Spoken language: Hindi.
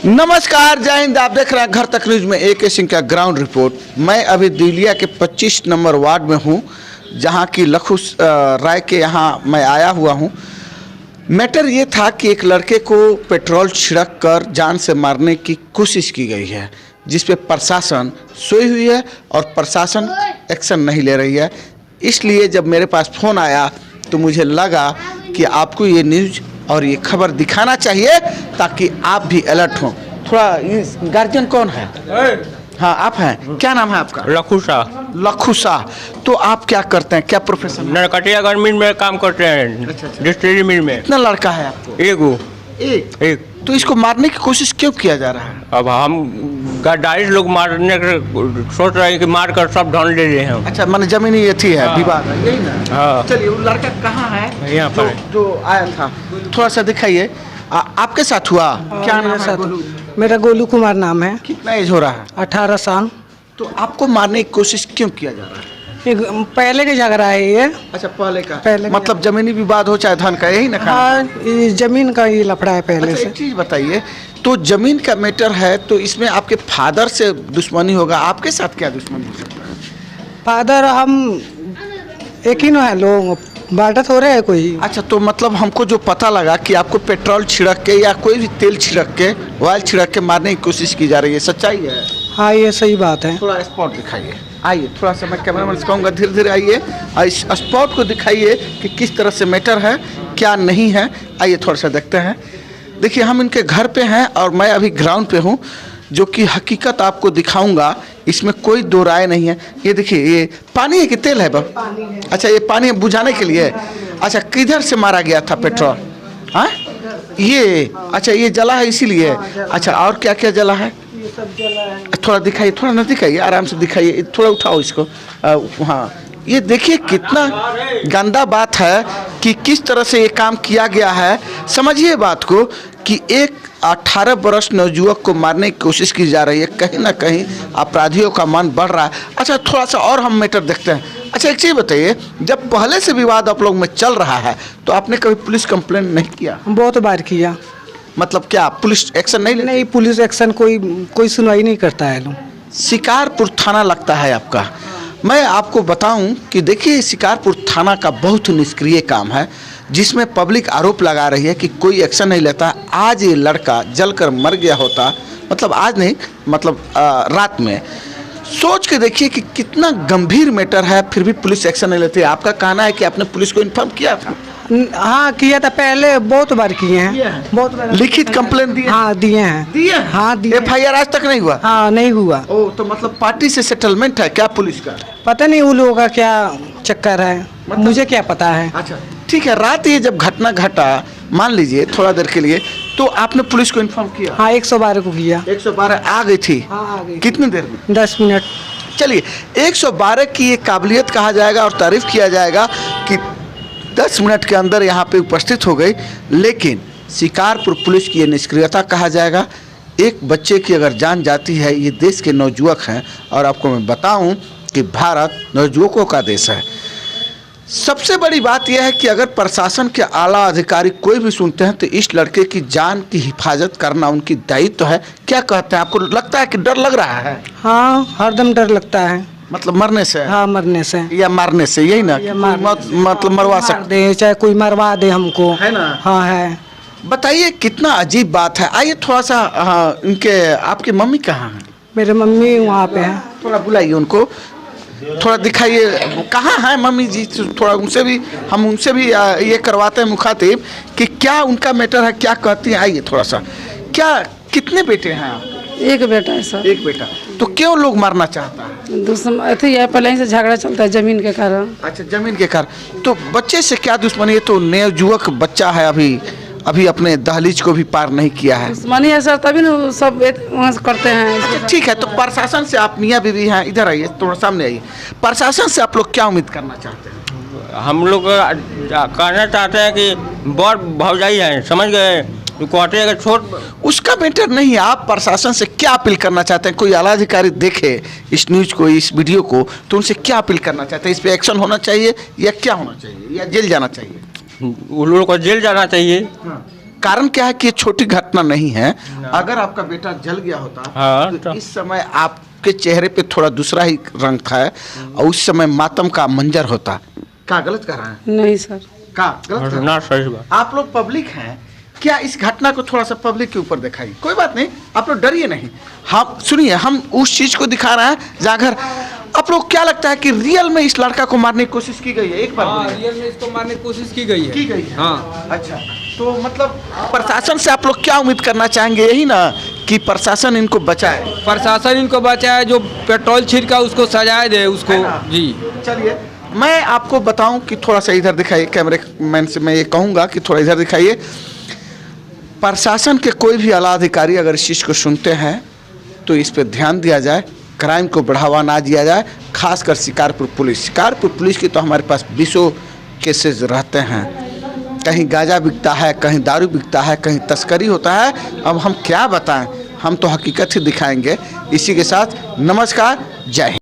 नमस्कार, जय हिंद। आप देख रहे हैं घर तक न्यूज में AK सिंह का ग्राउंड रिपोर्ट। मैं अभी दिलिया के 25 नंबर वार्ड में हूं, जहां की लखू राय के यहां मैं आया हुआ हूं। मैटर ये था कि एक लड़के को पेट्रोल छिड़क कर जान से मारने की कोशिश की गई है, जिस पे प्रशासन सोई हुई है और प्रशासन एक्शन नहीं ले रही है। इसलिए जब मेरे पास फ़ोन आया तो मुझे लगा कि आपको ये न्यूज़ और ये खबर दिखाना चाहिए ताकि आप भी अलर्ट हों। थोड़ा गार्जियन कौन है? हाँ, आप हैं। क्या नाम है आपका? लखू शाह। लखू शाह। तो आप क्या करते हैं, क्या प्रोफेशन है? नरकटियागढ़ मिल में काम करते हैं। डिस्टिलरी मिल में। कितना लड़का है आपको? एक। तो इसको मारने की कोशिश क्यों किया जा रहा है? अब हम गद्दारी लोग मारने के सोच रहे हैं कि मार कर सब ढूंढ ले रहे हैं। अच्छा, माने जमीनी ये थी है, विवाद है, यही ना? हाँ। चलिए, वो लड़का कहाँ है? यहाँ पर जो आया था, थोड़ा सा दिखाइए। आपके साथ हुआ? क्या नाम है? गोलू। मेरा गोलू कुमार नाम है। कितना एज हो रहा है? 18 साल। तो आपको मारने की कोशिश क्यों किया जा रहा है? पहले के झगड़ा है ये। अच्छा, पहले का। पहले मतलब जमीनी विवाद हो चाहे धन का, यही ना? हाँ, ये जमीन का ये लफड़ा है पहले अच्छा, से। एक चीज बताइए, तो जमीन का मैटर है तो इसमें आपके फादर से दुश्मनी होगा, आपके साथ क्या दुश्मनी हो सकता है? फादर हम एक ही है लोग, बांटत हो रहे हैं कोई। अच्छा, तो मतलब हमको जो पता लगा कि आपको पेट्रोल छिड़क के या कोई भी तेल छिड़क के, ऑयल छिड़क के मारने की कोशिश की जा रही है, सच्चाई है? हाँ, ये सही बात है। थोड़ा स्पॉट दिखाइए। आइए, थोड़ा सा मैं कैमरामैन से कहूँगा धीरे धीरे आइए और इस स्पॉट को दिखाइए कि किस तरह से मैटर है, क्या नहीं है। आइए थोड़ा सा देखते हैं। देखिए, हम इनके घर पे हैं और मैं अभी ग्राउंड पे हूँ, जो कि हकीकत आपको दिखाऊंगा। इसमें कोई दो राय नहीं है। ये देखिए, ये पानी है कि तेल है? बाबू, अच्छा, ये पानी बुझाने के लिए। अच्छा, किधर से मारा गया था पेट्रोल? हाँ, ये अच्छा, ये जला है इसीलिए। अच्छा, और क्या क्या जला है? ये सब जला है। थोड़ा दिखाइए, थोड़ा ना दिखाइए, आराम से दिखाइए, थोड़ा उठाओ इसको। हाँ, ये देखिए कितना गंदा बात है कि किस तरह से ये काम किया गया है। समझिए बात को कि एक 18 वर्ष नवयुवक को मारने की कोशिश की जा रही है। कहीं ना कहीं अपराधियों का मन बढ़ रहा है। अच्छा, थोड़ा सा और हम मैटर देखते हैं। अच्छा, एक चीज़ बताइए, जब पहले से विवाद आप लोग में चल रहा है तो आपने कभी पुलिस कंप्लेंट नहीं किया? बहुत बार किया। मतलब क्या पुलिस एक्शन नहीं लेती? नहीं, पुलिस एक्शन कोई सुनवाई नहीं करता है लोग। शिकारपुर थाना लगता है आपका। मैं आपको बताऊं कि देखिए, शिकारपुर थाना का बहुत निष्क्रिय काम है, जिसमें पब्लिक आरोप लगा रही है कि कोई एक्शन नहीं लेता। आज ये लड़का जलकर मर गया होता, मतलब आज नहीं, मतलब रात में। सोच के देखिए कि कितना गंभीर मैटर है, फिर भी पुलिस एक्शन नहीं लेती। आपका कहना है कि आपने पुलिस को इन्फॉर्म किया था? हाँ, किया था पहले, बहुत बार किए हैं। बहुत बार लिखित कंप्लेंट दिए? हाँ, दिए हैं। दिए? हाँ, दिए। FIR आज तक नहीं हुआ? हाँ, नहीं हुआ। ओ, तो मतलब पार्टी से सेटलमेंट है क्या पुलिस का? पता नहीं उन लोगों का क्या चक्कर है, मुझे क्या पता है। अच्छा, ठीक है। रात ये जब घटना घटा, मान लीजिए थोड़ा देर के लिए, तो आपने पुलिस को इन्फॉर्म किया? हाँ, 112 को किया। 112 आ गई थी? हाँ, आ गई। कितनी देर में? 10 मिनट। चलिए, 112 की ये काबिलियत कहा जाएगा और तारीफ किया जाएगा कि 10 मिनट के अंदर यहाँ पे उपस्थित हो गई। लेकिन शिकारपुर पुलिस की ये निष्क्रियता कहा जाएगा। एक बच्चे की अगर जान जाती है, ये देश के नवयुवक हैं और आपको मैं बताऊं कि भारत नवयुवकों का देश है। सबसे बड़ी बात यह है कि अगर प्रशासन के आला अधिकारी कोई भी सुनते हैं तो इस लड़के की जान की हिफाजत करना उनकी दायित्व है। क्या कहते हैं? आपको लगता है कि डर लग रहा है? हाँ, हरदम डर लगता है। मतलब मरने से? हाँ, मरने से या मारने से, यही ना? मतलब मरवा सकते दे, चाहे कोई मरवा दे हमको, है ना? हाँ है। बताइए, कितना अजीब बात है। आइए थोड़ा सा, हाँ, इनके आपकी मम्मी कहाँ हैं? मेरे मम्मी वहाँ पे हैं। थोड़ा बुलाइए उनको, थोड़ा दिखाइए कहाँ है मम्मी जी। थोड़ा उनसे भी, हम उनसे भी ये करवाते हैं मुखातिब कि क्या उनका मैटर है, क्या कहती हैं। आइए थोड़ा सा। क्या, कितने बेटे हैं आपके? एक बेटा है सर। एक बेटा। तो क्यों लोग मारना चाहता है? दुश्मन अथी है, पहले ही से झगड़ा चलता है जमीन के कारण। अच्छा, जमीन के कारण। तो बच्चे से क्या दुश्मनी है? तो नवयुवक बच्चा है, अभी अपने दहलीज को भी पार नहीं किया है। दुश्मनी है सर, तभी ना सब वहाँ से करते हैं। अच्छा, ठीक है। तो प्रशासन से, आप मियाँ बीवी हैं, इधर आइए, थोड़ा सामने आइए। प्रशासन से आप लोग क्या उम्मीद करना चाहते हैं? हम लोग कहना चाहते हैं कि बहुत भौजाई है, समझ गए? तो कहते हैं कि छोट उसका मैटर नहीं है। आप प्रशासन से क्या अपील करना चाहते हैं? कोई आला अधिकारी देखे इस न्यूज़ को, इस वीडियो को, तो उनसे क्या अपील करना चाहते हैं? इस पे एक्शन होना चाहिए या क्या होना चाहिए, या जेल जाना चाहिए? उन लोगों को जेल जाना चाहिए। हाँ। कारण क्या है कि ये छोटी घटना नहीं है। अगर आपका बेटा जल गया होता हाँ, तो तो- इस समय आपके चेहरे पे थोड़ा दूसरा ही रंग था और उस समय मातम का मंजर होता। क्या गलत कर रहे हैं? नहीं सर। क्या गलत कर रहे हैं? ना सही बात। आप लोग पब्लिक हैं, क्या इस घटना को थोड़ा सा पब्लिक के ऊपर दिखाइए। कोई बात नहीं, आप लोग डरिए नहीं। हम सुनिए, हम उस चीज को दिखा रहे हैं जहाँ घर आप लोग क्या लगता है कि रियल में इस लड़का को मारने की कोशिश की गई है? एक बार बोलिए। रियल में इसको मारने की कोशिश की गई है। की गई है। हाँ। अच्छा, तो मतलब प्रशासन से आप लोग क्या उम्मीद करना चाहेंगे? यही ना कि प्रशासन इनको बचाए। प्रशासन इनको बचाए, जो पेट्रोल छिड़का उसको सजाए दे उसको। है ना? जी। चलिए, मैं आपको बताऊं कि थोड़ा सा इधर दिखाइए। कैमरे मैन से मैं ये कहूँगा कि थोड़ा इधर दिखाइए। प्रशासन के कोई भी आला अधिकारी अगर इस चीज़ को सुनते हैं तो इस पर ध्यान दिया जाए, क्राइम को बढ़ावा ना दिया जाए। खासकर शिकारपुर पुलिस की तो हमारे पास 20 केसेस रहते हैं। कहीं गांजा बिकता है, कहीं दारू बिकता है, कहीं तस्करी होता है। अब हम क्या बताएं, हम तो हकीकत ही दिखाएंगे। इसी के साथ नमस्कार, जय हिंद।